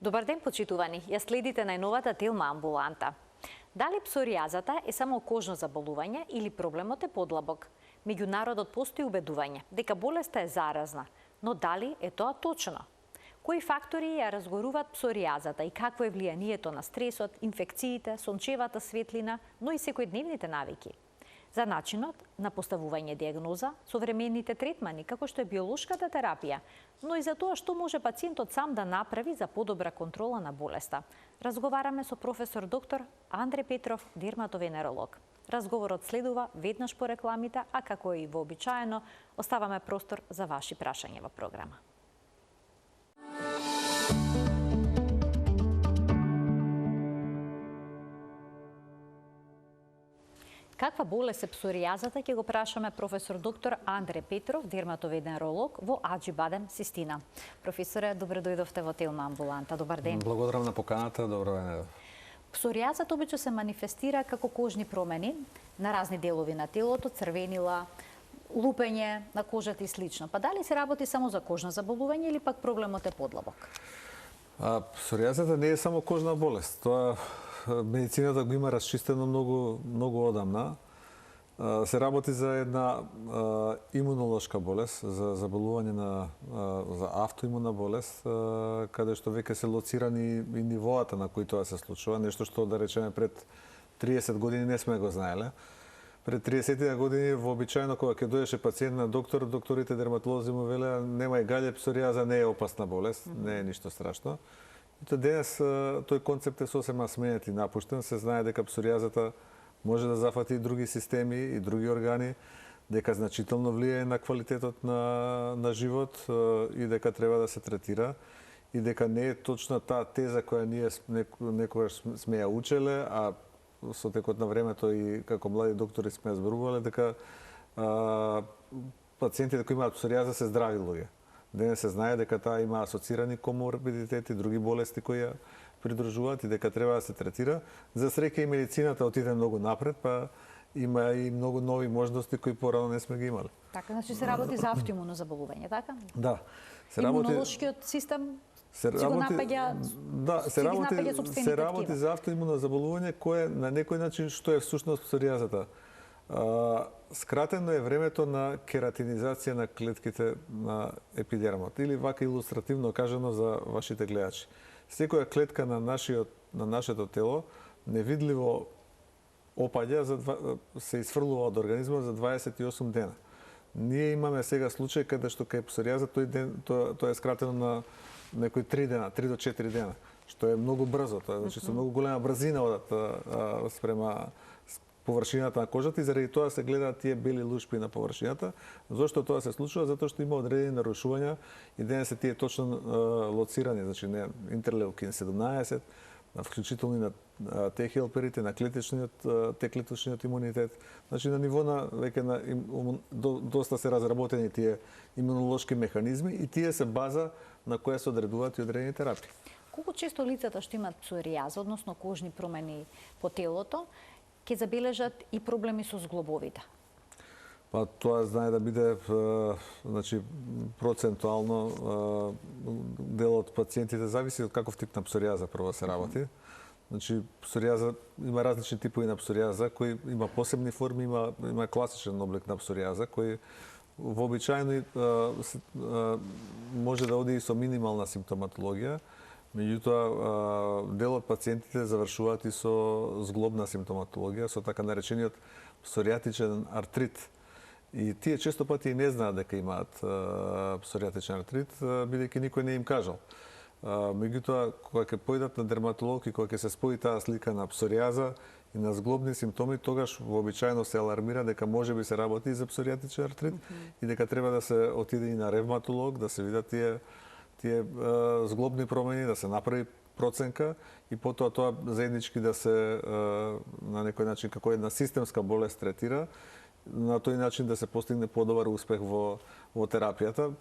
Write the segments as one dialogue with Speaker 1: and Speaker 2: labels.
Speaker 1: Добар ден, почитувани. Ја следите најновата Телма амбуланта. Дали псоријазата е само кожно заболување или проблемот е подлабок? Меѓу народот постои убедување дека болеста е заразна, но дали е тоа точно? Кои фактори ја разгоруваат псоријазата и какво е влијанието на стресот, инфекциите, сончевата светлина, но и секојдневните навики? За начинот на поставување диагноза, современите третмани како што е биолошката терапија, но и за тоа што може пациентот сам да направи за подобра контрола на болеста. Разговараме со професор доктор Андре Петров, дерматовенеролог. Разговорот следува веднаш по рекламите, а како и вообичаено, оставаме простор за ваши прашања во програма. Каква болест е псоријазата, ќе го прашаме професор доктор Андре Петров, дерматовенеролог во Аџибаден, Систина. Професоре, добро дојдовте во Телма амбуланта. Добар ден.
Speaker 2: Благодарам на поканата, добро ден.
Speaker 1: Псоријазата обично се манифестира како кожни промени на разни делови на телото, црвенила, лупење на кожата и слично. Па дали се работи само за кожно заболување или пак проблемот е подлабок?
Speaker 2: Псоријазата не е само кожна болест. Тоа медицината го има расчистено многу одамна. Се работи за една имунолошка болест, за заболување за автоимуна болест, каде што веќе се лоцирани и нивоата на кои тоа се случува, нешто што да речеме пред 30 години не сме го знаеле. Пред 30 години вообичаено кога ќе дојдеше пациент на доктор, докторите дерматолози му велеа немај гаље, псоријаза не е опасна болест, не е ништо страшно. И денес тој концепт е сосема сменет и напуштен. Се знае дека псоријазата може да зафати и други системи и други органи, дека значително влијае на квалитетот на живот и дека треба да се третира и дека не е точно таа теза која ние некогаш сме ја учеле, а со текот на времето и како млади доктори сме ја зборувале дека пациентите кои имаат псоријаза се здрави луѓе. Денес се знае дека таа има асоцирани коморбидитети, други болести кои ја придружуваат и дека треба да се третира. За среќа и медицината отиде многу напред, па има и многу нови можности кои порано не сме ги имали.
Speaker 1: Така, значи се работи за автоимуно заболување, така?
Speaker 2: Да.
Speaker 1: Имунолошкиот систем се напаѓа
Speaker 2: за автоимуно заболување кое на некој начин што е всушност псоријазата. Скратено е времето на кератинизација на клетките на епидермот или вака илустративно кажано за вашите гледачи. Секоја клетка на нашето тело невидливо опаѓа, се изфрлува од организмот за 28 дена. Ние имаме сега случај каде што кај псоријаза тоа е скратено на некои 3 дена, 3 до 4 дена, што е многу брзо, тоа значи со многу голема брзина одат спрема површината на кожата и заради тоа се гледаат тие бели лушпи на површината. Зошто тоа се случува? Затоа што има одредени нарушувања и денес се тие точно лоцирани, значи не интерлеукин 17, вклучително и на Т-хелперите, на клетичниот имунитет. Значи на ниво на веќе на доста се разработени тие имунолошки механизми и тие се база на која се одредуваат и одредени терапии.
Speaker 1: Колку често лицата што имаат псоријаза, односно кожни промени по телото, ќе забележат и проблеми со зглобовите?
Speaker 2: Па тоа знае да биде значи процентуално дел од пациентите зависи од каков тип на псоријаза прво се работи. Значи псоријаза има различни типови на псоријаза кои има посебни форми, има класичен облик на псоријаза кој вообичаено може да оди и со минимална симптоматологија. Меѓутоа, дел од пациентите завршуваат и со зглобна симптоматологија, со така наречениот псоријатичен артрит. И тие често пати не знаат дека имаат псоријатичен артрит, бидејќи никој не им кажал. Меѓутоа, кога ќе појдат на дерматолог и кога ќе се спои таа слика на псоријаза и на зглобни симптоми, тогаш вообичаено се алармира дека можеби се работи и за псоријатичен артрит и дека треба да се отиде и на ревматолог, да се видат тие зглобни промени, да се направи проценка и потоа тоа заеднички да се на некој начин како една системска болест третира, на тој начин да се постигне подобар успех во терапијата.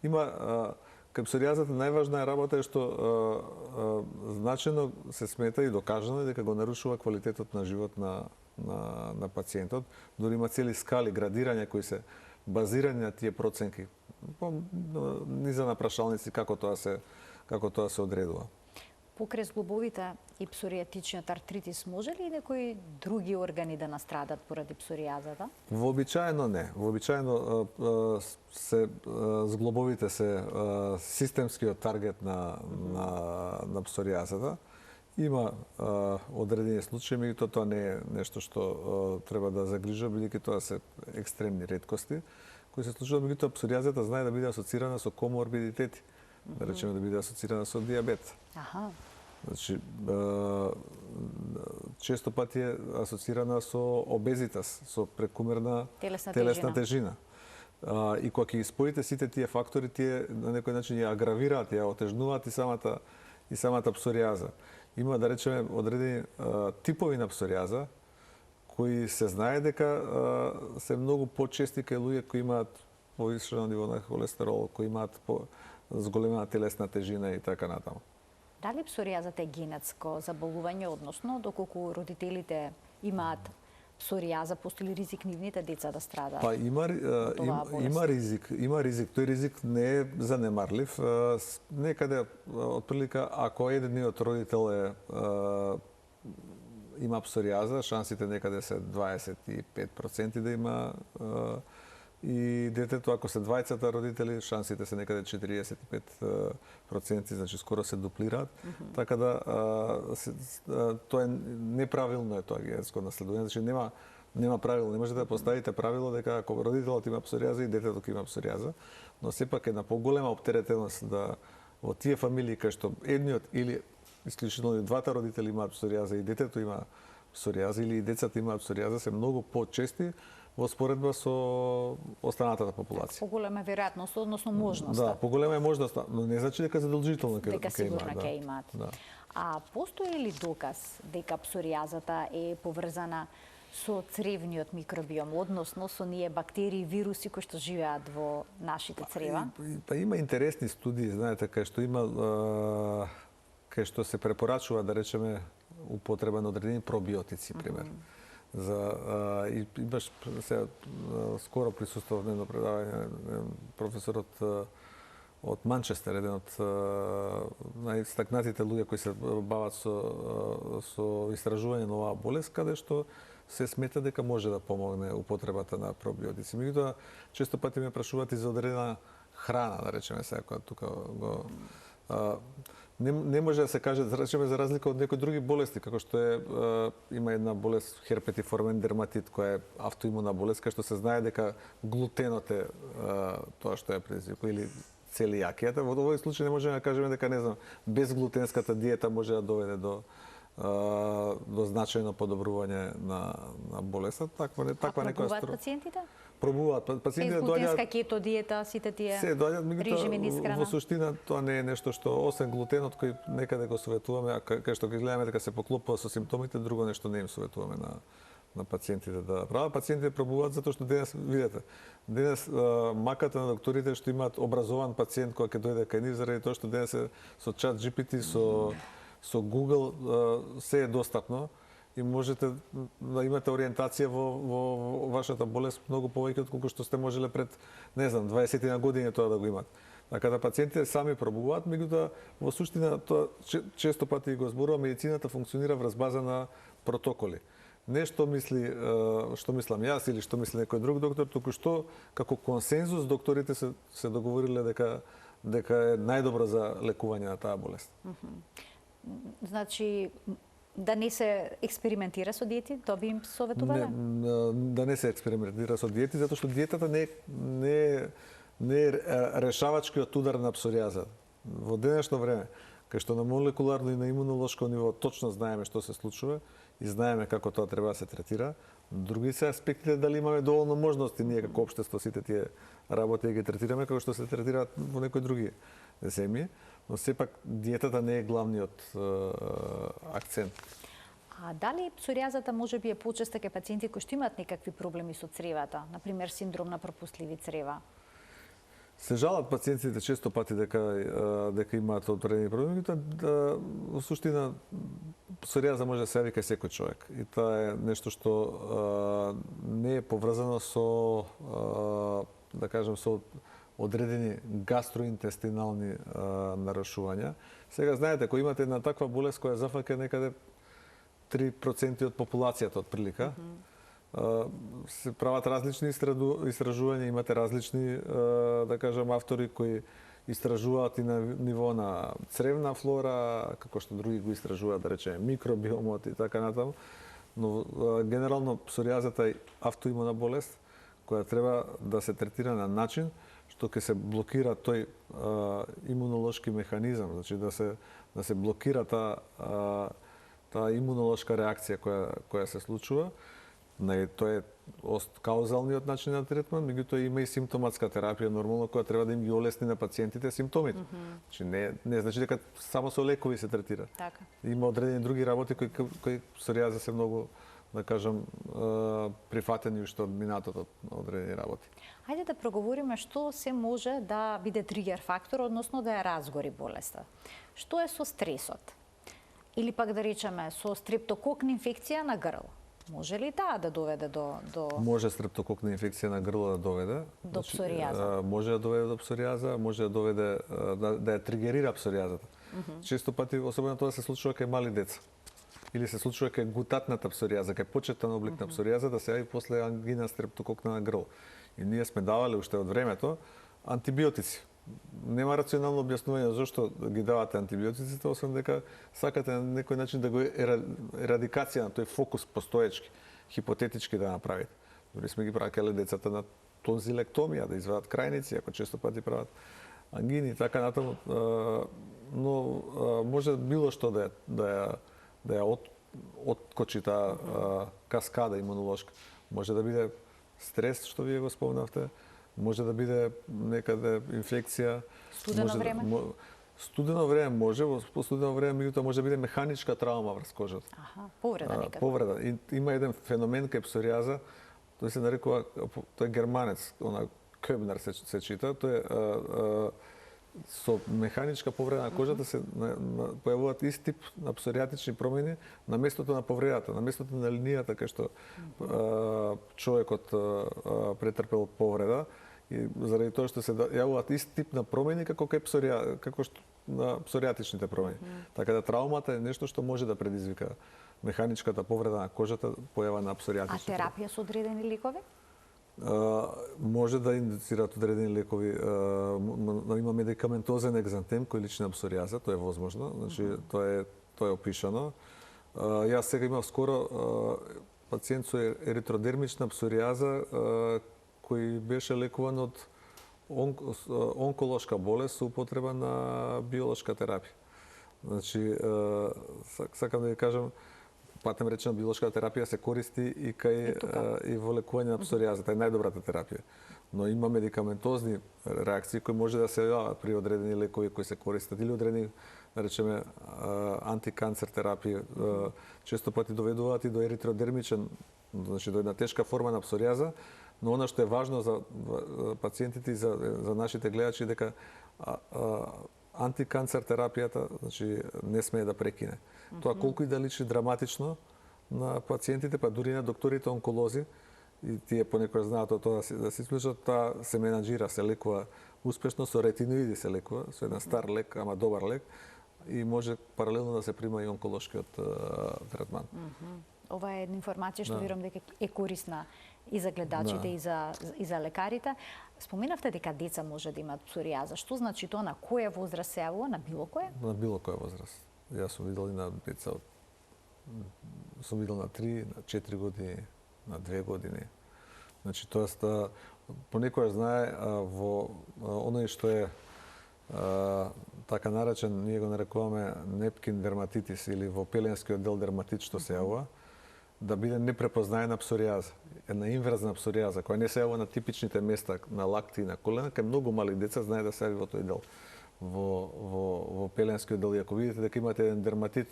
Speaker 2: Има кај псоријазата најважна работа е што значено се смета и докажано дека го нарушува квалитетот на живот на пациентот. Дори има цели скали градирања кои се базирани на тие проценки, низа на прашалници како тоа се одредува.
Speaker 1: Покрај зглобовите и псоријатичниот артритис, може ли и некои други органи да настрадат поради псоријазата?
Speaker 2: Вообичаено не. Вообичаено зглобовите се системскиот таргет на псоријазата. Има одредени случаи, меѓутоа тоа не е нешто што треба да загрижува, бидејќи тоа се екстремни реткости кои се случуваат, меѓутоа псоријазата знае да биде асоцирана со коморбидитети, да речеме да биде асоцирана со дијабет.
Speaker 1: Аха.
Speaker 2: Значи, често пати е асоцирана со обезитас, со прекумерна телесна тежина. И кога ќе ги споите сите тие фактори, тие на некој начин ја агравираат, ја отежнуваат и самата псоријаза. Има, да речеме, одредени типови на псоријаза кои се знае дека се многу почести кај луѓе кои имаат повишено ниво на холестерол, кои имаат зголемена телесна тежина и така натаму.
Speaker 1: Дали псоријазата е генетско заболување, односно доколку родителите имаат псоријаза, постои ли ризик нивните деца да страдаат?
Speaker 2: Па има ризик, тој ризик не е занемарлив. Некаде отприлика ако едниот родител има псоријаза, шансите некаде се 25% да има и детето, ако се двајцата родители, шансите се некаде 45%, значи скоро се дуплираат. Така да тоа е неправилно е тоа генетско наследување, значи нема правило, не можете да поставите правило дека ако родителот има псоријаза и детето ќе има псоријаза, но сепак една поголема оптеретеност да во тие фамилии кај што едниот или исклучително двата родители имаат псоријаза и детето има псоријаза или и децата имаат псоријаза се многу почести во споредба со останатата популација.
Speaker 1: Поголема веројатност, односно можноста.
Speaker 2: Да, поголема е можноста, но не значи дека задолжително ќе
Speaker 1: дека сигурно ќе имаат.
Speaker 2: Да.
Speaker 1: А постои ли доказ дека псоријазата е поврзана со цревниот микробиом, односно со ние бактерии и вируси кои што живеат во нашите црева?
Speaker 2: Па има интересни студии, знаете, кај што се препорачува, да речеме, употреба на одредени пробиотици, пример. И баш скоро присуствував на едно предавање професорот од Манчестер, еден од најстакнатите луѓе кои се бават со истражување на оваа болест, каде што се смета дека може да помогне употребата на пробиотици. Меѓутоа, често пати ме прашуваат и за одредена храна, да речеме сега, која тука го не може да се каже, да речеме, за разлика од некои други болести, како што има една болест херпетиформен дерматит, која е автоимуна болест, кај што се знае дека глутенот е тоа што ја предизвикува, или целијакијата. Во овој случај не можеме да кажеме дека, не знам, безглутенската диета може да доведе до значајно подобрување на болеста. Таква некоја
Speaker 1: пробуваат пациентите?
Speaker 2: Пробуваат. Пациентите доаѓаат
Speaker 1: глутенска кето диета, сите тие режими на исхрана.
Speaker 2: Во суштина тоа не е нешто што освен глутенот кој некаде го советуваме, а кај што ги гледаме дека се поклопува со симптомите, друго нешто не им советуваме на пациентите да прават. Пациентите пробуваат затоа што денес, видете, маката на докторите што имаат образован пациент кој ќе дојде кај нив заради тоа што денес со чат GPT, со Google се е достапно и можете да имате ориентација во вашата болест многу повеќе отколку што сте можеле пред, не знам, 20 на години тоа да го имат. Така да пациентите сами пробуваат, меѓутоа во суштина тоа често пати го зборува, медицината функционира врз база на протоколи. Не што мислам јас или што мисли некој друг доктор, туку што како консензус докторите се договориле дека е најдобро за лекување на таа болест.
Speaker 1: Значи, да не се експериментира со диети, тоа би им советувале?
Speaker 2: Да не се експериментира со диети, затоа што диетата не е решавачкиот удар на псоријаза. Во денешно време, кај што на молекуларно и на имунолошко ниво точно знаеме што се случува и знаеме како тоа треба да се третира, други се аспектите дали имаме доволно можности ние како општество сите тие работи да ги третираме како што се третираат во некои други земји. Но сепак диетата не е главниот акцент.
Speaker 1: А дали псоријазата може би е почеста кај пациенти кои што имаат некакви проблеми со цревата, например синдром на пропустливи црева?
Speaker 2: Се жалат пациентите често пати дека имаат одредени проблеми, во суштина псоријаза може да се јави кај секој човек. И тоа е нешто што не е поврзано со, да кажем, со одредени гастроинтестинални нарушувања. Сега знаете, кога имате една таква болест која зафаќа некаде 3% од популацијата отприлика, се прават различни истражувања, имате различни, да кажам, автори кои истражуваат и на ниво на цревна флора, како што други го истражуваат, да речеме, микробиомот и така натаму. Но генерално псоријазата е автоимуна болест која треба да се третира на начин што ќе се блокира тој имунолошки механизам, значи да се блокира таа имунолошка реакција која се случува. Тоа е каузалниот начин на третман, меѓутоа има и симптоматска терапија нормално која треба да им ги олесни на пациентите симптомите. Значи не значи дека само со лекови се третира.
Speaker 1: Така.
Speaker 2: Има одредени други работи кои псоријаза се многу, да кажам, прифатени уште од минатото од одредени работи.
Speaker 1: Хајде да проговориме што се може да биде тригер фактор, односно да ја разгори болеста. Што е со стресот? Или пак да речеме со стрептококна инфекција на грло? Може ли таа да доведе до
Speaker 2: Може стрептококна инфекција на грло да доведе
Speaker 1: до псоријаза?
Speaker 2: Може да доведе до псоријаза, може да доведе да ја тригерира псоријазата. Често пати, особено тоа се случува кај мали деца. Или се случува кај гутатната псоријаза, кај почетен облик на псоријаза, да се јави после ангина стрептококна на грло. И ние сме давале уште од времето антибиотици. Нема рационално објаснување зашто ги давате антибиотиците, освен дека сакате на некој начин да го ерадикација на тој фокус постоечки, хипотетички да направите. Дори сме ги пракале децата на тонзилектомија, да извадат крајници, ако често пати прават ангини и така натаму, но може било што да ја откочи таа каскада имунолошка. Може да биде стрес, што вие го спомнавте, може да биде некаде инфекција.
Speaker 1: Студено време?
Speaker 2: Студено време може, по студено време меѓутоа може да биде механичка травма врз кожата.
Speaker 1: Повреда некаде.
Speaker 2: Повреда. И има еден феномен кај псоријаза, тој се нарекува, тој е германец, Көбнер се чита, тој е со механичка повреда на кожата се појавуваат ист тип на псоријатични промени на местото на повредата, на местото на линијата кај што човекот претрпел повреда, и заради тоа што се јавуваат ист тип на промени како што на псоријатичните промени. Така да травмата е нешто што може да предизвика механичката повреда на кожата, појава на псоријатични.
Speaker 1: А терапија со одредени лекови?
Speaker 2: Може да индуцираат одредени лекови, има медикаментозен екзантем кој личи на псоријаза, тоа е возможно, значи тоа е опишано. Јас сега имав скоро пациент со еритродермична псоријаза кој беше лекуван од онколошка болест со употреба на биолошка терапија. Значи, сакам да ви кажам, патем речено, биолошка терапија се користи и и во лекување на псоријаза, тоа е најдобрата терапија. Но има медикаментозни реакции кои може да се јават при одредени лекови кои се користат или одредени, да речеме, антиканцер терапија, често пати доведуваат и до еритродермичен, значи до една тешка форма на псоријаза, но она што е важно за пациентите и за нашите гледачи дека антиканцер терапијата, значи не смее да прекине. Тоа колку и да личи драматично на пациентите, па дури на докторите онколози, и тие понекогаш знаат тоа да се исклучат, таа се менаџира, се лекува успешно со ретиноиди, се лекува со еден стар лек, ама добар лек, и може паралелно да се прима и онколошкиот третман.
Speaker 1: Ова е една информација што верувам дека е корисна и за гледачите и за лекарите. Споменавте дека деца може да имаат псоријаза. Што значи тоа, на која возраст се јавува, на било која?
Speaker 2: На било која возраст. Јас сум видел и на деца сум видел на 3, на 4 години, на 2 години. Значи тоест понекогаш знае во оној што е така наречен, ние го нарекуваме непкин дерматитис или во пеленскиот дел дерматит што се јавува, да биде непрепознаена псоријаза, една инверзна псоријаза, која не се јавува на типичните места на лакти и на колена, кај многу мали деца знае да се јави во тој дел. Во пеленскиот дел, и ако видите дека имате еден дерматит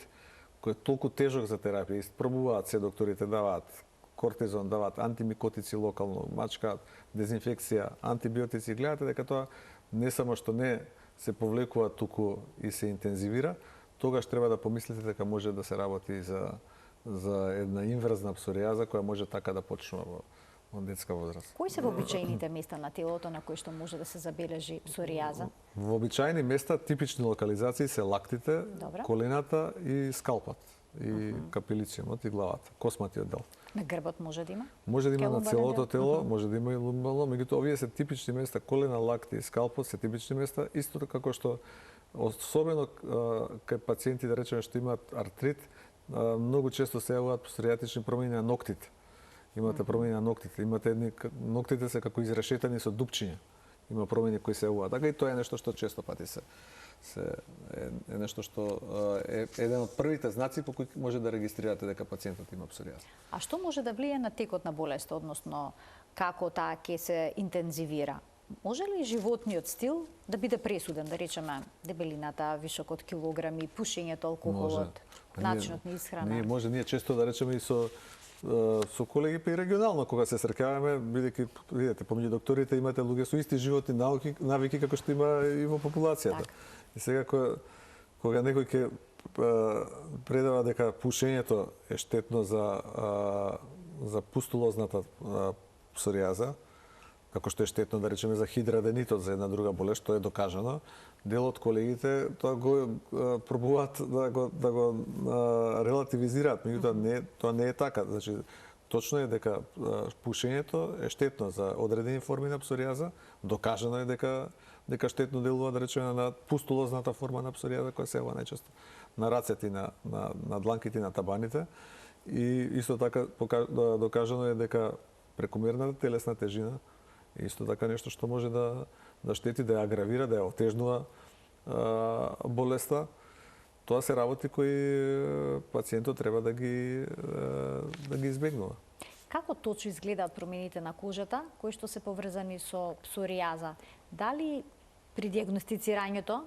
Speaker 2: кој е толку тежок за терапија, пробуваат се докторите, даваат кортизон, даваат антимикотици локално, мачкаат, дезинфекција, антибиотици, гледате дека тоа не само што не се повлекува, туку и се интензивира, тогаш треба да помислите дека може да се работи за една инверзна псоријаза која може така да почнува од детска возраст.
Speaker 1: Кои се вообичаените места на телото на кои што може да се забележи псоријаза?
Speaker 2: Вообичаени места, типични локализации се лактите,
Speaker 1: Добра.
Speaker 2: колената и скалпот, и капилициумот и главата, косматиот дел.
Speaker 1: На грбот може да има?
Speaker 2: Може да има на
Speaker 1: Лумбален
Speaker 2: целото
Speaker 1: дел?
Speaker 2: тело, може да има и лумбално, меѓутоа овие се типични места, колена, лакти и скалпот се типични места, исто така како што особено кај пациенти да речеме што имаат артрит, многу често се јавуваат псоријатични промени на ноктите. Имате промени на ноктите, имате ноктите се како изрешетени со дупчиња. Има промени кои се јавуваат. Така и тоа е нешто што често пати е нешто што е еден од првите знаци по кои може да регистрирате дека пациентот има псоријаза.
Speaker 1: А што може да влие на текот на болест, односно како таа ќе се интензивира? Може ли животниот стил да биде пресуден, да речеме дебелината, вишок од килограми, пушењето, алкохолот, начинот на исхрана?
Speaker 2: Ние често да речеме и со колеги па и регионално кога се срекаваме, бидејќи видите помеѓу докторите имате луѓе со исти животни навики како што има и во популацијата.
Speaker 1: Так.
Speaker 2: И сега кога некој ќе предава дека пушењето е штетно за пустулозната псоријаза, како што е штетно да речеме за хидраденитот, за една друга болест, што е докажано, дел од колегите тоа го пробуваат да го релативизираат, меѓутоа тоа не е така. Значи точно е дека пушењето е штетно за одредени форми на псоријаза, докажано е дека штетно делува да речеме на пустулозната форма на псоријаза која се јавува најчесто на рацете и на дланките и на табаните. И исто така докажано е дека прекомерната телесна тежина исто така нешто што може да штети, да ја агравира, да ја отежнува болеста. Тоа се работи кои пациентот треба да ги избегнува.
Speaker 1: Како точно изгледаат промените на кожата кои што се поврзани со псоријаза? Дали при дијагностицирањето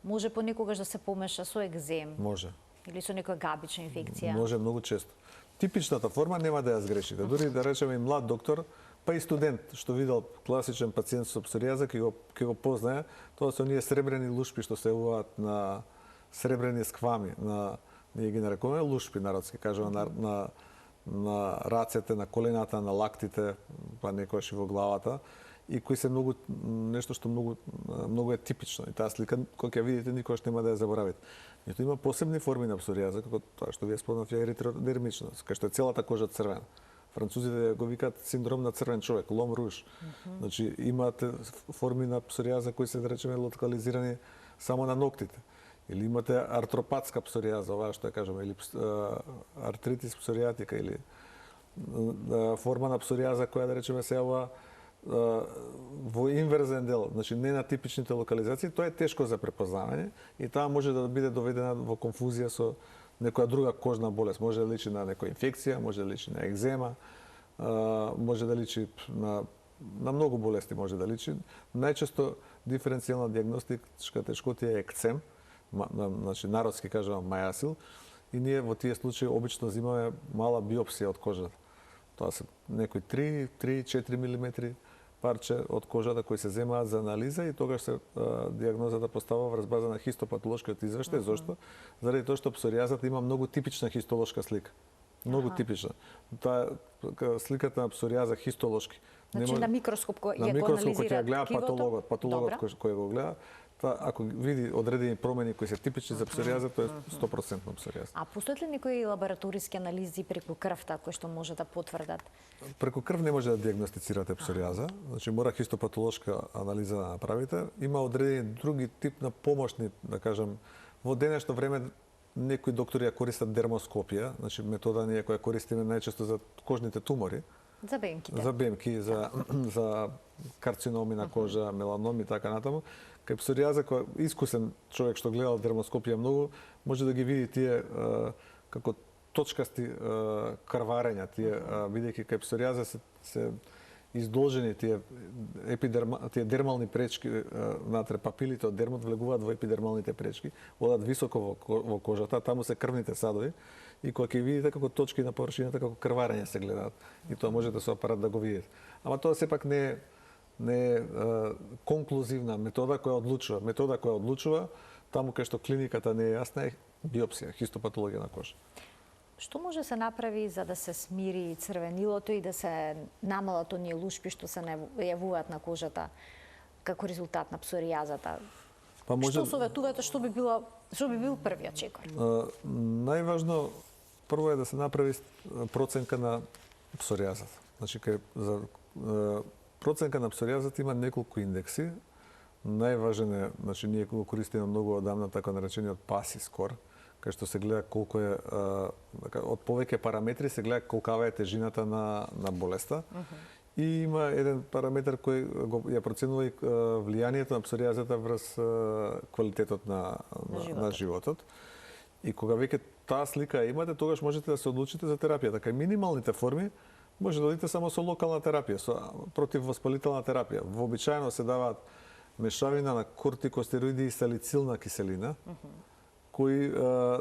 Speaker 1: може понекогаш да се помеша со екзем?
Speaker 2: Може.
Speaker 1: Или со некоја габична инфекција?
Speaker 2: Може многу често. Типичната форма нема да ја сгрешите. Дури да речеме и млад доктор, па и студент што видел класичен пациент со псоријаза, ќе го познае, тоа се оние сребрени лушпи што се јавуваат на сребрени сквами, ние ги нарекуваме лушпи народски, кажуваме на рацете, на колената, на лактите, па некојаш и во главата, и кои се нешто што многу е типично. И таа слика кога ќе видите никогаш нема да ја заборавите. Меѓутоа има посебни форми на псоријаза, како тоа што вие спомнавте еритродермична, кај што е целата кожа црвена. Французите го викаат синдром на црвен човек, лом руж. Значи имате форми на псоријаза кои се да речеме локализирани само на ноктите. Или имате артропатска псоријаза, ова што ја кажеме, или артритис псоријатика, или форма на псоријаза која да речеме се јавува во инверзен дел, значи не на типичните локализации, тоа е тешко за препознавање и таа може да биде доведена во конфузија со некоја друга кожна болест. Може да личи на некоја инфекција, може да личи на екзема, може да личи на многу болести може да личи. Најчесто диференцијална дијагностичка тешкотија е екцем, значи народски кажувам мајасил, и ние во тие случаи обично земаме мала биопсија од кожата. Тоа се некои 3-4 мм парче од кожата кои се земаат за анализа и тогаш се дијагнозата поставува врз база на хистопатолошкиот извештај. Зошто? Заради тоа што псоријазата има многу типична хистолошка слика. Многу типична. Таа сликата на псоријаза хистолошки.
Speaker 1: Значи на микроскоп кој
Speaker 2: ја
Speaker 1: анализира
Speaker 2: гледа патологот кој го гледа, ако види одредени промени кои се типични за псоријаза, тоа е 100% псоријаза.
Speaker 1: А постојат ли некои лабораториски анализи преку крвта кои што може да потврдат?
Speaker 2: Преку крв не може да дијагностицирате псоријаза, значи мора хистопатолошка анализа да направите. Има одредени други тип на помошни, да кажам, во денешно време некои доктори ја користат дермоскопија, значи метода ние која користиме најчесто за кожните тумори.
Speaker 1: За бемките.
Speaker 2: За бемки, за карциноми на кожа, меланоми и така натаму. Кај псоријаза, кој искусен човек што гледал дермоскопија многу, може да ги види тие како точкасти крварења, тие бидејќи кај псоријаза се издолжени тие дермални пречки натре папилите од дермот влегуваат во епидермалните пречки, одат високо во кожата, таму се крвните садови и кога ќе видите како точки на површината како крварење се гледаат и тоа можете со апарат да го видите. Ама тоа сепак не е конклузивна метода која одлучува. Метода која одлучува таму кај што клиниката не е јасна е биопсија, хистопатологија на кожа.
Speaker 1: Што може се направи за да се смири црвенилото и да се намалат оние лушпи што се јавуваат на кожата како резултат на псоријазата?
Speaker 2: Па може...
Speaker 1: Што советувате, што би бил првиот чекор?
Speaker 2: Најважно прво е да се направи проценка на псоријазата. Значи за проценка на псоријазата има неколку индекси. Најважен е, значи ние го користиме многу одамна така наречениот PASI скор, кај што се гледа колку е од повеќе параметри се гледа колкава е тежината на болеста. И има еден параметар кој ја проценува и влијанието на псоријазата врз квалитетот на животот. И кога веќе таа слика имате, тогаш можете да се одлучите за терапија. Така и минималните форми може да одите само со локална терапија, со противвоспалителна терапија. Вообичаено се даваат мешавина на кортикостероиди и салицилна киселина, кои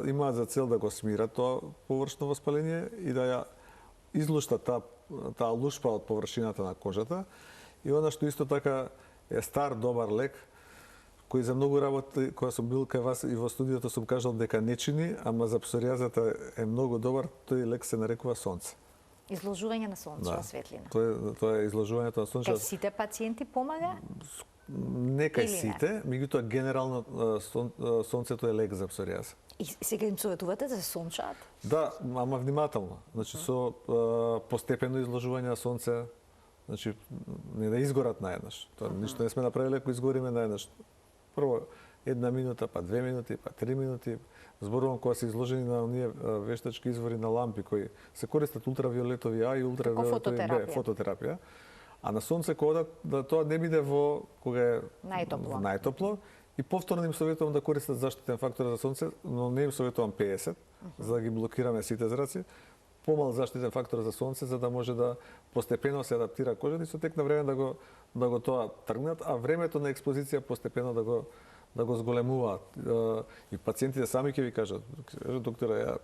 Speaker 2: имаат за цел да го смират тоа површно воспаление и да ја излуштат таа лушпа од површината на кожата. И она што исто така е стар добар лек, кој за многу работи, кога сум бил кај вас и во студиото сум кажал дека не чини, ама за псоријазата е многу добар, тој лек се нарекува сонце.
Speaker 1: Изложување на сончева светлина.
Speaker 2: Тоа е изложувањето на сончева.
Speaker 1: Кај сите пациенти помага?
Speaker 2: Не кај сите, меѓутоа генерално сонцето е лек за псоријаза.
Speaker 1: И сега им советувате да се сончаат?
Speaker 2: Да, ама внимателно. Значи со постепено изложување на сонце, значи не да изгорат наеднаш. Тоа ништо не сме направиле ако изгориме наеднаш. Прво 1 минута, па 2 минути, па 3 минути. Зборувам кога се изложени на оние вештачки извори на лампи кои се користат ултравиолетови А и ултравиолетови Б, фототерапија. А на сонце кога да тоа не биде во кога е најтопло. И повторно им советувам да користат заштитен фактор за сонце, но не им советувам 50, за да ги блокираме сите зраци. Помал заштитен фактор за сонце, за да може да постепено се адаптира кожата и со тек на време да го тоа тргнат, а времето на експозиција постепено да го зголемуваат. И пациентите сами ќе ви кажат, доктора, ја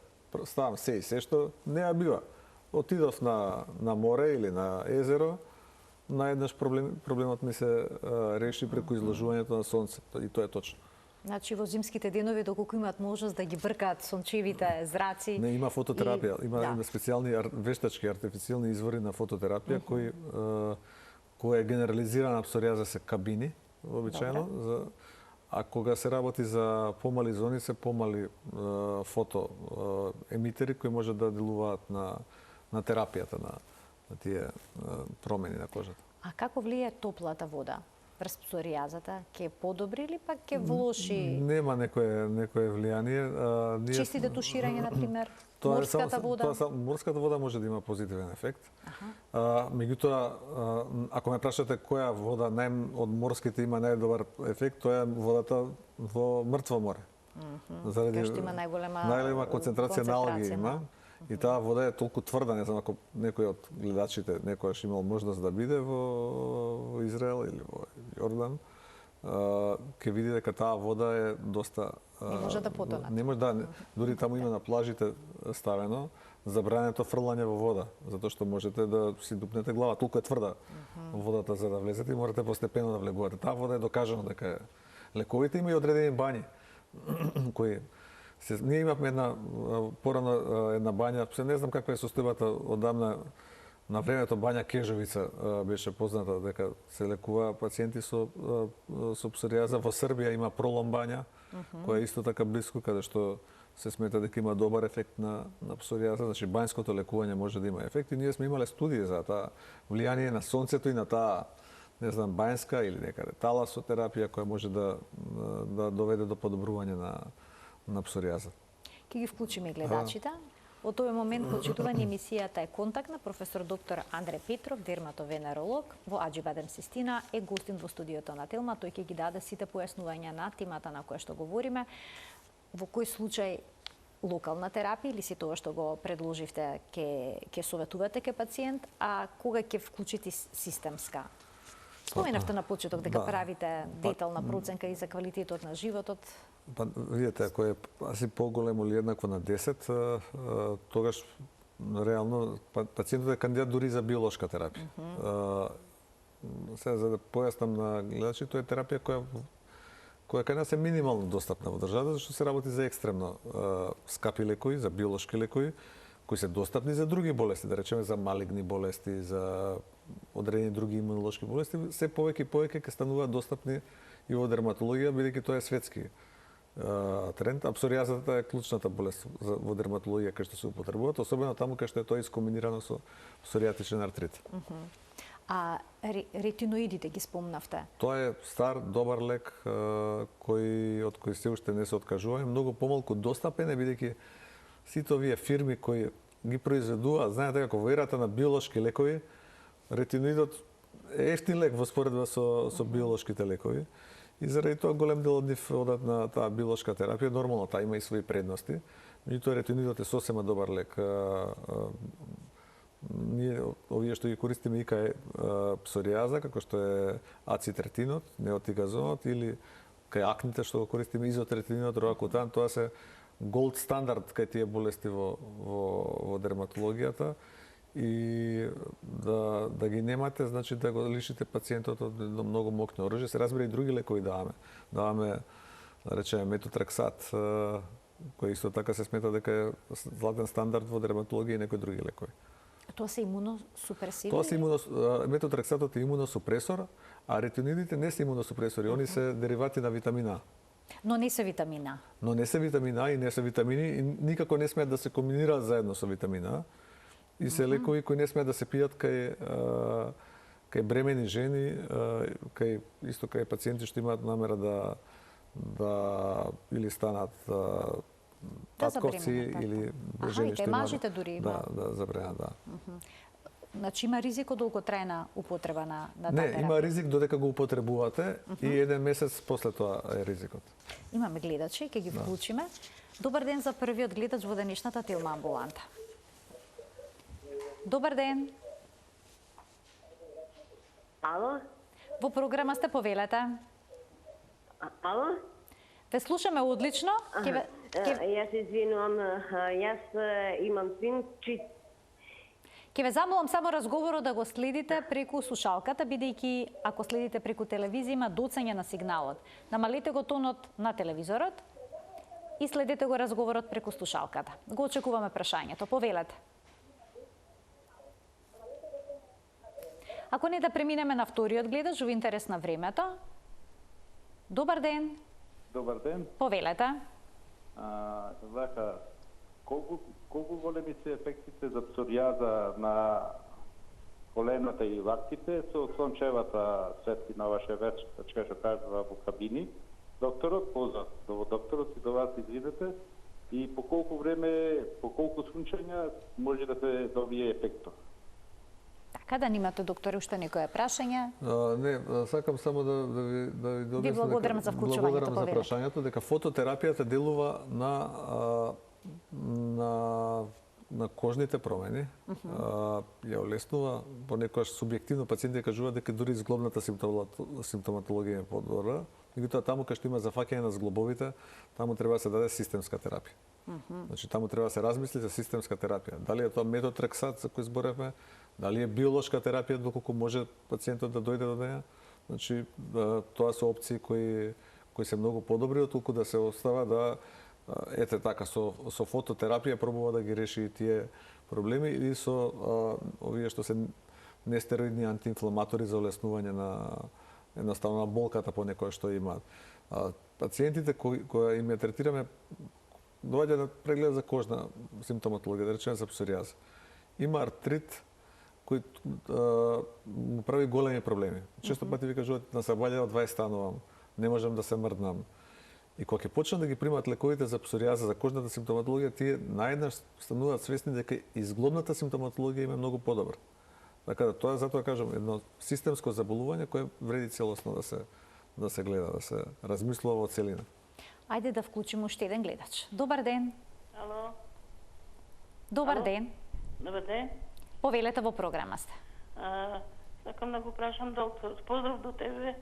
Speaker 2: ставам се и се што не ја бива. Отидов на море или на езеро, наеднаш проблемот ми се реши преку изложувањето на сонце, и тоа е точно.
Speaker 1: Значи во зимските денови доколку имаат можност да ги бркаат сончевите зраци.
Speaker 2: Не, има фототерапија, има специјални вештачки артифицијални извори на фототерапија кој е генерализирана псоријаза се кабини вообичаено, а кога се работи за помали зони се помали фотоемитери кои можат да делуваат на терапијата на тие промени на кожата.
Speaker 1: А како влијае топлата вода врз псоријазата? Ќе подобри или пак ќе влоши?
Speaker 2: Нема некое влијание.
Speaker 1: Честите туширање, например, морската вода?
Speaker 2: Морската вода може да има позитивен ефект. Меѓутоа, ако ме прашате која вода од морските има најдобар ефект, тоа е водата во мртво море.
Speaker 1: Кај што има
Speaker 2: најголема концентрација на алги има. И таа вода е толку тврда, не знам ако некој од гледачите некојаш имал можност да биде во Израел или во Јордан, ќе види дека таа вода е доста
Speaker 1: не може да потонат.
Speaker 2: Не може дури таму има на плажите ставено забрането фрлање во вода, затоа што можете да си дупнете глава, толку е тврда водата за да влезете и морате постепено да влегувате. Таа вода е докажано дека е лековите, има и одредени бањи кои ние имавме порано една бања, не знам каква е состојбата одамна, на времето бања Кежовица беше позната дека се лекува пациенти со псоријаза. Во Србија има Пролом бања, која е исто така блиску, каде што се смета дека има добар ефект на псоријаза, значи бањското лекување може да има ефект и ние сме имале студии за таа влијание на сонцето и на таа, не знам, бањска или некаде таласотерапија која може да доведе до подобрување на псоријаза.
Speaker 1: Ќе ги вклучиме гледачите. Од овој момент почитување емисијата е контактна. Професор доктор Андре Петров, дерматовенеролог во Аџибадем Систина, е гостин во студиото на Телма. Тој ќе ги даде сите појаснувања на темата на која што говориме. Во кој случај локална терапија или си тоа што го предложивте ќе советувате ке пациент, а кога ќе вклучите системска? Споменавте на почеток дека правите детална проценка и за квалитетот на животот.
Speaker 2: Па, видите, ако е аси поголемо или еднакво на 10, тогаш реално пациентот е кандидат дури за биолошка терапија. Сега за да појаснам на гледачите, тоа е терапија која кај нас е минимално достапна во државата, зашто се работи за екстремно скапи лекови, за биолошки лекови, кои се достапни за други болести, да речеме за малигни болести, за одредени други имунолошки болести, се повеќе и повеќе ќе стануваат достапни и во дерматологија, бидејќи тоа е светски тренд. А псоријазата е клучната болест во дерматологија кај што се употребуваат, особено таму кај што е тоа искомбинирано со псоријатичен артрит.
Speaker 1: А ретиноидите ги спомнавте?
Speaker 2: Тоа е стар, добар лек од кој се уште не се откажуваме. Многу помалку достапен е, бидејќи сите овие фирми кои ги произведуваат, знаете како во ерата на биолошки лекови, ретиноидот е ефтин лек во споредба со биолошките лекови. И заради тоа голем дел од нив одат на таа биолошка терапија. Нормално таа има и своји предности, меѓутоа ретиноидот е сосема добар лек. Ние овие што ги користиме и кај псоријаза, како што е ацитретинот, неотигазонот, или кај акните што го користиме изотретинот, роакутан, тоа се голд стандард кај тие болести во дерматологијата. И да ги немате, значи да го лишите пациентот од едно многу моќно оружје. Се разбира и други лекови даваме. Даваме, да речеме, метотрексат, кој исто така се смета дека е златен стандард во дерматологија и некои други лекови.
Speaker 1: Тоа се имуносупресиви?
Speaker 2: Тоа се метотрексатот е имуносупресор, а ретиноидите не се имуносупресори, они се деривати на витамин А.
Speaker 1: Но не се витамин А.
Speaker 2: Но не се витамин А и не се витамини и никако не смеат да се комбинираат заедно со витамин А. И се лекови кои не смеат да се пијат кај бремени жени, исто кај пациенти што имаат намера да или станат татковци или жени што имаат.
Speaker 1: Мажите дури има.
Speaker 2: Да, забрана, да.
Speaker 1: Значи има ризик од долготрајна употреба на таа
Speaker 2: Не,
Speaker 1: терапија?
Speaker 2: има ризик додека го употребувате и еден месец после тоа е ризикот.
Speaker 1: Имаме гледачи, ќе ги вклучиме. Добар ден за првиот гледач во денешната Телма амбуланта. Добар ден.
Speaker 3: Ало?
Speaker 1: Во програма сте, повелете.
Speaker 3: Ало?
Speaker 1: Те слушаме одлично.
Speaker 3: Јас извинувам, јас имам син,
Speaker 1: Ќе ве замолам само разговорот да го следите преку слушалката, бидејќи ако следите преку телевизија има доцење на сигналот. Намалете го тонот на телевизорот и следете го разговорот преку слушалката. Го очекуваме прашањето. Повелете. Ако не, да преминеме на вториот гледач во интерес на времето. Добар ден.
Speaker 4: Добар ден.
Speaker 1: Повелете.
Speaker 4: Колку големи се ефектите за псоријаза на колената и лактите со сончевата светлина ваше вечка што кажува во кабини? Докторот позад до докторот и до вас извидете и по колку време, по колку сончења може да се добие ефектот?
Speaker 1: Така, да немате, доктори, уште некое прашање?
Speaker 2: Не, сакам само да ви додесам.
Speaker 1: Ви благодарам за вклучувањето,
Speaker 2: благодарам за прашањето, дека фототерапијата делува на кожните промени, ја олеснува, понекогаш субјективно пациентите кажуваат дека дури зглобната симптоматологија е подобра, меѓутоа таму кај што има зафаќање на зглобовите, таму треба да се даде системска терапија. Значи таму треба да се размисли за системска терапија. Дали е тоа метотрексат за кој зборевме, дали е биолошка терапија доколку може пациентот да дојде до неја. Значи тоа се опции кои се многу подобри отколку да се остава да ете така со фототерапија пробува да ги реши и тие проблеми или со овие што се нестероидни антиинфламатори за олеснување на едноставно на болката понекогаш што имаат. Пациентите кои им ја третираме доаѓа да преглед за кожна симптоматологија, да речеме за псоријаза. Има артрит кој му прави големи проблеми. Често пати ви кажуваат на сабаља од 20 станувам, не можам да се мрднам. И кога ќе почнат да ги примат лековите за псоријаза, за кожната симптоматологија, тие наеднаш стануваат свесни дека изглобната симптоматологија им е многу подобра. Така да тоа затоа кажам едно системско заболување кое вреди целосно да се гледа, да се размислува во целина.
Speaker 1: Ајде да вклучиме уште еден гледач. Добар ден.
Speaker 3: Ало?
Speaker 1: Добар ден.
Speaker 3: Добар ден.
Speaker 1: Повелете, во програма сте.
Speaker 3: Сакам да го прашам доктор. Поздрав до тебе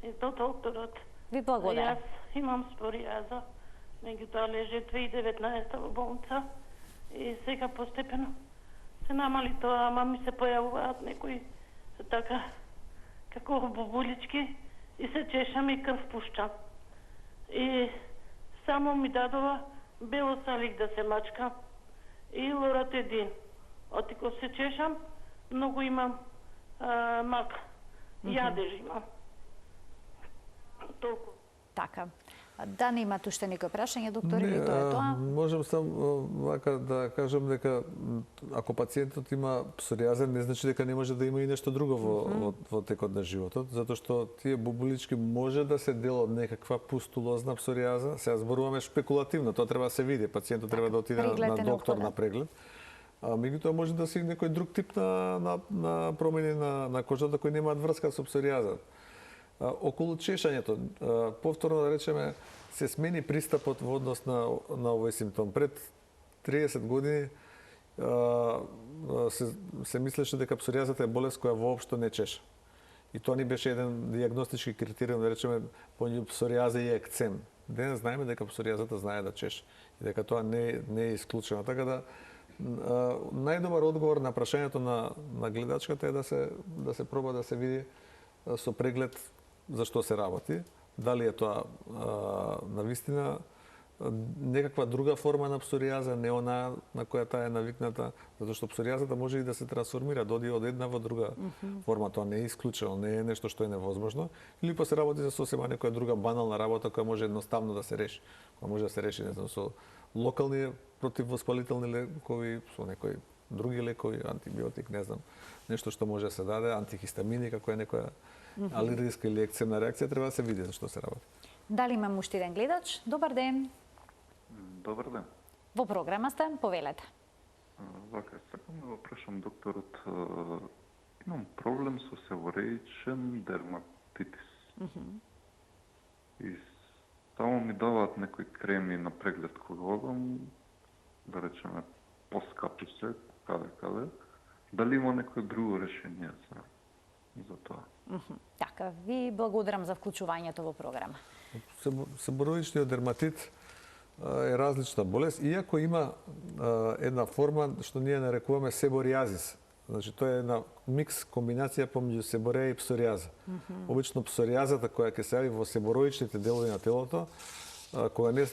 Speaker 3: и до докторот.
Speaker 1: Ви благодарам.
Speaker 3: Јас имам споријаза, меѓутоа лежи 2019 во болница и сега постепено се намали тоа, ама ми се појавуваат некои така како бубулички и се чешам и крв пушчам. И само ми дадова белосалик да се мачкам и лоратедин. Отико се чешам, многу имам мак. Јадеж имам. Толку.
Speaker 1: Така. Да не имате уште некој прашање, доктор, или тоа е тоа?
Speaker 2: Можам само вака да кажам дека ако пациентот има псоријаза, не значи дека не може да има и нешто друго во текот на животот, затоа што тие бубулички може да се дел од некаква пустулозна псоријаза. Сега зборуваме шпекулативно, тоа треба да се види, пациентот треба да отиде на доктор на преглед. Меѓутоа може да се некој друг тип на промени на кожата кои немаат врска со псоријаза. Околу чешањето, повторно да речеме, се смени пристапот во однос на овој симптом. Пред 30 години се мислеше дека псоријазата е болест која воопшто не чеша. И тоа ни беше еден дијагностички критериум, да речеме, помеѓу псоријаза и екцем. Денес знаеме дека псоријазата знае да чеша и дека тоа не е исклучено. Така да најдобар одговор на прашањето на гледачката е да се проба да се види со преглед за што се работи, дали е тоа навистина некаква друга форма на псоријаза, не она на која таа е навикната, затоа што псоријазата може и да се трансформира, да оди од една во друга форма, тоа не е исклучено, не е нешто што е невозможно, или па се работи за сосема некоја друга банална работа која може едноставно да се реши, која може да се реши, не знам, со локални противвоспалителни лекови, со некои други лекови, антибиотик, не знам, нешто што може да се даде, антихистамини, како е некоја алергиска или екцемна реакција, треба да се види за што се работи.
Speaker 1: Дали имам уште еден гледач? Добар ден.
Speaker 5: Добар ден.
Speaker 1: Во програма сте, повелете.
Speaker 5: Вака, сакам да го прашам докторот, имам проблем со севореичен дерматитис. И само ми даваат некои креми на преглед кога одам, да речеме поскапи се, каде. Дали има некој друго решение за тоа?
Speaker 1: Така, ви благодарам за вклучувањето во програма.
Speaker 2: Себороичниот дерматит е различна болест, иако има една форма што ние нарекуваме себориазис. Значи, тоа е една микс, комбинација помеѓу себореја и псоријаза. Обично псоријазата која ќе се јави во себороичните делови на телото, кога не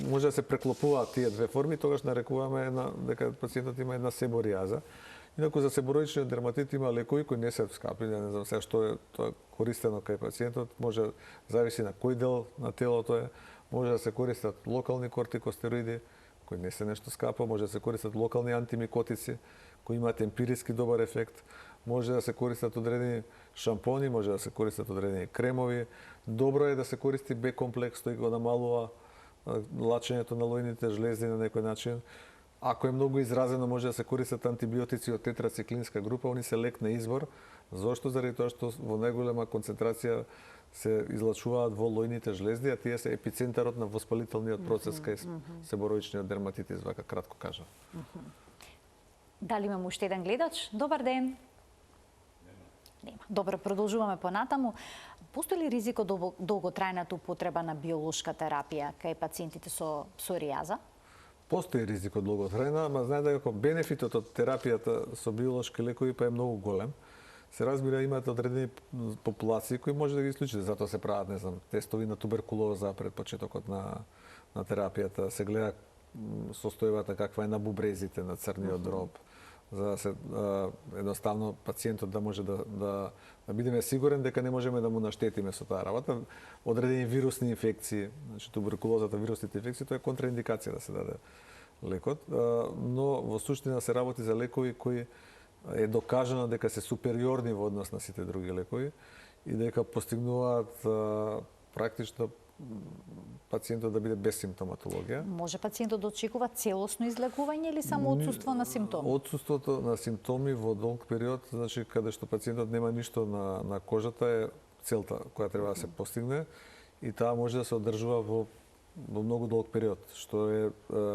Speaker 2: може да се преклопуваат тие две форми, тогаш нарекуваме дека пациентот има една себоријаза. Инаку за себороичниот дерматит има лекови кои не се скапи, не знам сега што е тоа користено кај пациентот, може зависи на кој дел на телото е, може да се користат локални кортикостероиди, кои не се нешто скапо, може да се користат локални антимикотици, кои имаат емпириски добар ефект, може да се користат одредени шампони, може да се користат одредени кремови. Добро е да се користи Б-комплекс, тој го намалува лачењето на лојните жлезди на некој начин. Ако е многу изразено, може да се користат антибиотици од тетрациклинска група, они се лек на избор. Зошто? Заради тоа што во најголема концентрација се излачуваат во лојните жлезди, а тие се епицентарот на воспалителниот процес кај себороичниот дерматитис, вака кратко кажа.
Speaker 1: Дали имам уште еден гледач? Добар ден. Нема. Добро, продолжуваме понатаму. Постои ли ризик од долготрајната употреба на биолошка терапија кај пациентите со псоријаза?
Speaker 2: Постои ризик од долготрајна, ама знае дека бенефитот од терапијата со биолошки лекови па е многу голем. Се разбира, имате одредени популации кои може да ги исклучите, затоа се прават, не знам, тестови на туберкулоза пред почетокот на терапијата, се гледа состојбата каква е на бубрезите, на црниот дроб, за да се едноставно пациентот да може да бидеме сигурен дека не можеме да му наштетиме со таа работа. Одредени вирусни инфекции, значи туберкулозата, вирусните инфекции, тоа е контраиндикација да се даде лекот, но во суштина се работи за лекови кои е докажано дека се супериорни во однос на сите други лекови и дека постигнуваат практично пациентот да биде без симптоматологија.
Speaker 1: Може пациентот да очекува целосно излекување или само отсуство на симптоми?
Speaker 2: Отсуството на симптоми во долг период, значи каде што пациентот нема ништо на кожата е целта која треба да се постигне и таа може да се одржува во многу долг период, што е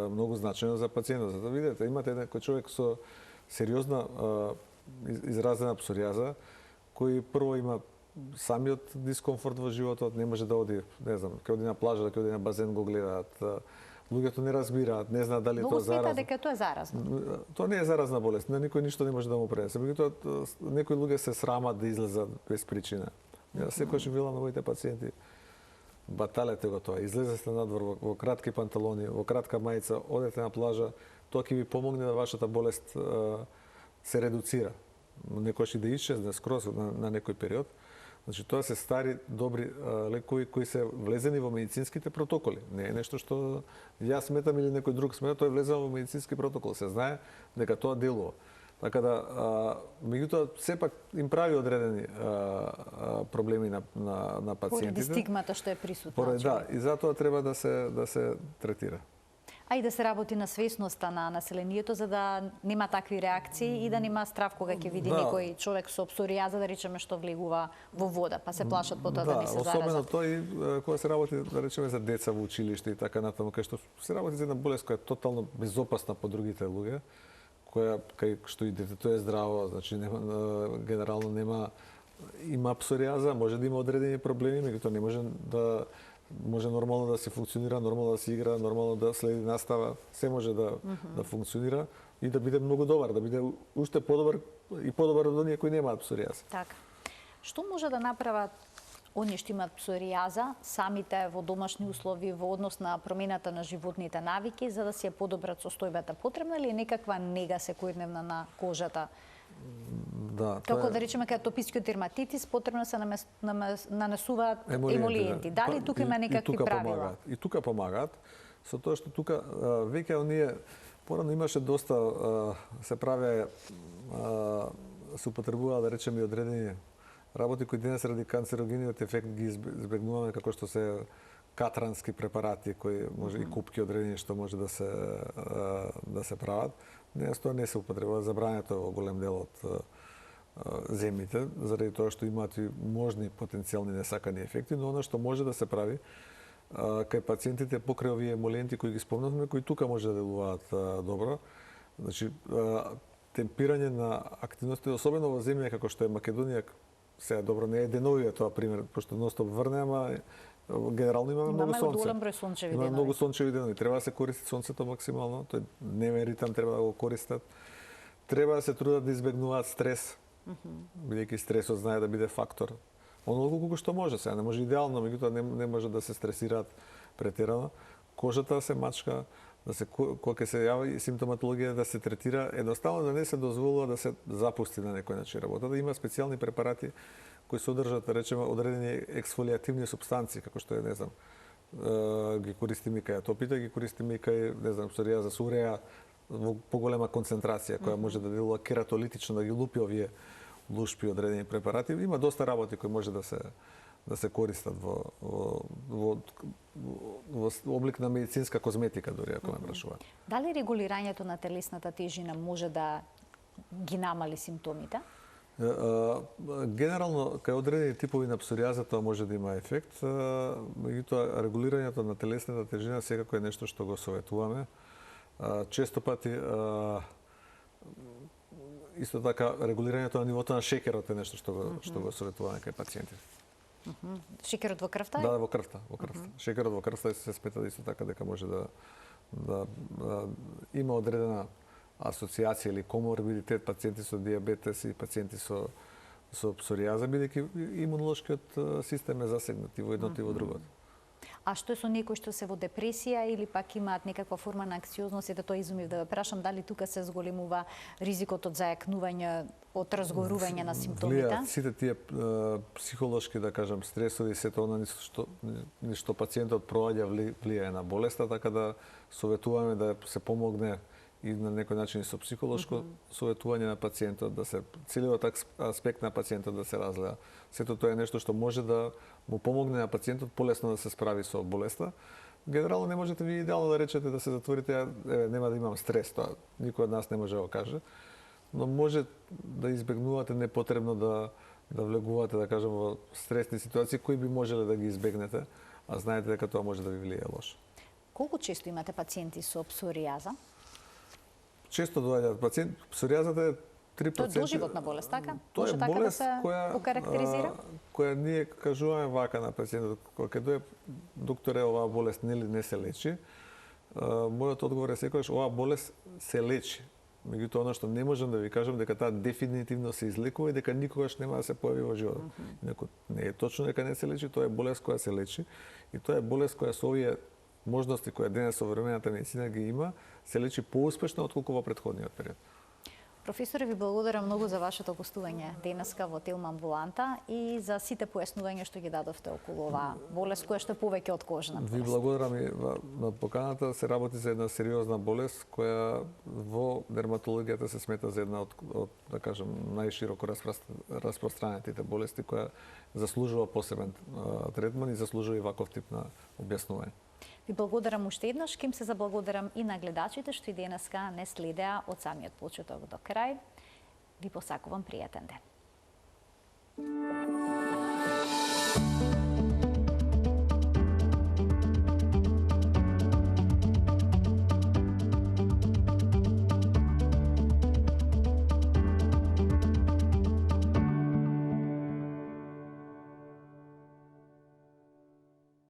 Speaker 2: многу значајно за пациентот. За да видите, имате некој човек со сериозна изразена псоријаза, кој прво има самиот дискомфорт во животот, не може да оди, не знам, ќе оди на плажа, да ќе оди на базен, го гледаат. Луѓето не разбираат, не знаат дали тоа е заразно.
Speaker 1: Многу дека тоа е заразно.
Speaker 2: Тоа не е заразна болест, на никој ништо не може да му пренесе. Меѓутоа, некои луѓе се срамат да излезат без причина. Јас секогаш велам на моите пациенти, баталете го тоа, излезете надвор во кратки панталони, во кратка мајца, одете на плажа, тоа ќе ви помогне да вашата болест се редуцира. Некојаш и да исчезне скроз на некој период. Значи, тоа се стари, добри лекови кои се влезени во медицинските протоколи. Не е нешто што јас сметам или некој друг смета, тоа е влезено во медицински протокол. Се знае дека тоа делува. Така да, меѓутоа, сепак им прави одредени проблеми на пациентите.
Speaker 1: Поради стигмата што е присутна.
Speaker 2: Поради, да, и затоа треба да се третира.
Speaker 1: А и да се работи на свесноста на населението за да нема такви реакции и да нема страв кога ќе види некој човек со псоријаза, да речеме, што влегува во вода, па се плашат потоа да не се заразат.
Speaker 2: Особено тоа и кога се работи, да речеме, за деца во училиште и така натаму, кај што се работи за една болест која е тотално безопасна по другите луѓе, која кај што и детето е здраво, значи генерално има псоријаза, може да има одредени проблеми, меѓутоа не може нормално да се функционира, нормално да се игра, нормално да следи настава, се може да функционира и да биде многу добар, да биде уште подобар и подобар од оние кои немаат псоријаза.
Speaker 1: Така. Што може да направат оние што имаат псоријаза самите во домашни услови во однос на промената на животните навики за да се подобрат состојбата? Потребна ли е некаква нега секојдневна на кожата?
Speaker 2: Да,
Speaker 1: како да речеме кај атопискиот дерматитис потребно се нанесуваат емолиенти. Дали тука има некакви правила?
Speaker 2: И тука помагаат, со тоа што тука веќе оние порано имаше доста се праве се употребува да речеме и одредени работи кои денес ради канцерогениот ефект ги избегнуваме, како што се катрански препарати кои може и купки одредени што може да се прават. Тоа не се употребува, забрането во голем дел од земјите, заради тоа што имаат и можни потенцијални несакани ефекти, но она што може да се прави кај пациентите покрај овие емолиенти кои ги спомнавме, кои тука може да делуваат добро. Значи, темпирање на активности, особено во земја како што е Македонија, сега добро не е деновија тоа пример, пошто ностоп врне, ама генерално имаме многу сонце.
Speaker 1: Голем број сончеви денови.
Speaker 2: Имаме многу сончеви денови. Треба да се користи сонцето максимално, тој дневен ритам треба да го користат. Треба да се трудат да избегнуваат стрес, бидејќи стресот знае да биде фактор. Онолку колку што може, сега не може идеално, меѓутоа не може да се стресираат претерано. Кожата се мачка, кога ќе се јави симптоматологија да се третира, едноставно да не се дозволува да се запусти на некој начин работа, да има специјални препарати кои содржат, да речеме, одредени ексфолиативни супстанции, како што е, не знам, ги користиме кај атопите, ги користиме и кај, не знам, псоријаза, суреа, во поголема концентрација, која може да делува кератолитично, да ги лупи овие лушпи одредени препарати. Има доста работи кои може да се користат во облик на медицинска козметика, дури ако ме прашуваат.
Speaker 1: Дали регулирањето на телесната тежина може да ги намали симптомите?
Speaker 2: Генерално, кај одредени типови на псоријаза тоа може да има ефект, меѓутоа регулирањето на телесната тежина секако е нешто што го советуваме. Често пати исто така регулирањето на нивото на шекерот е нешто што го советуваме кај пациентите.
Speaker 1: Шекерот во крвта?
Speaker 2: Да, во крвта. Шекерот во крвта се смета исто така дека може да има одредена асоциација или коморбидитет пациенти со диабетес и пациенти со псоријаза, бидејќи имунолошкиот систем е засегнат и во едното и во другото.
Speaker 1: А што е со некои што се во депресија или пак имаат некаква форма на анксиозност, ето тоа изумив да ве прашам дали тука се зголемува ризикот од зајакнување, од разгорување на симптомите?
Speaker 2: Влијаат сите тие психолошки, да кажам, стресови, сето она ништо пациентот проаѓа влијае на болеста, така да советуваме да се помогне и на некој начин со психолошко советување на пациентот, да се целиот аспект на пациентот да се разгледа. Сето тоа е нешто што може да му помогне на пациентот полесно да се справи со болеста. Генерално не можете ви идеално да речете да се затворите, нема да имам стрес, тоа никој од нас не може да го каже, но може да избегнувате непотребно да влегувате, да кажем, во стресни ситуации кои би можеле да ги избегнете, а знаете дека тоа може да ви влијае лошо.
Speaker 1: Колку често имате пациенти со псоријаза?
Speaker 2: Често доаѓаат пациенти. Псоријазата е 3%.
Speaker 1: Тоа е доживотна болест, така?
Speaker 2: Тоа е
Speaker 1: така
Speaker 2: болест
Speaker 1: да се окарактеризира?
Speaker 2: Која ние кажуваме вака на пациентот, кога ќе дое докторе, оваа болест не се лечи, мојот одговор е секогаш оваа болест се лечи. Меѓутоа, оно што не можам да ви кажам дека таа дефинитивно се излекува и дека никогаш нема да се појави во животот. Инаку не е точно дека не се лечи, тоа е болест која се лечи и тоа е болест која со овие можности која денес современата медицина ги има, се лечи поуспешно отколку во претходниот период.
Speaker 6: Професоре, ви благодарам многу за вашето гостување денеска во Телма амбуланта и за сите појаснувања што ги дадовте околу оваа болест која што е повеќе од кожна болест.
Speaker 2: Ви благодарам и на поканата. Се работи за една сериозна болест која во дерматологијата се смета за една од да кажем најшироко распространетите болести која заслужува посебен третман и заслужува и ваков тип на објаснување.
Speaker 6: Ви благодарам уште еднаш, ким се заблагодарам и на гледачите што и денеска не следеа од самиот почеток до крај. Ви посакувам пријатен ден.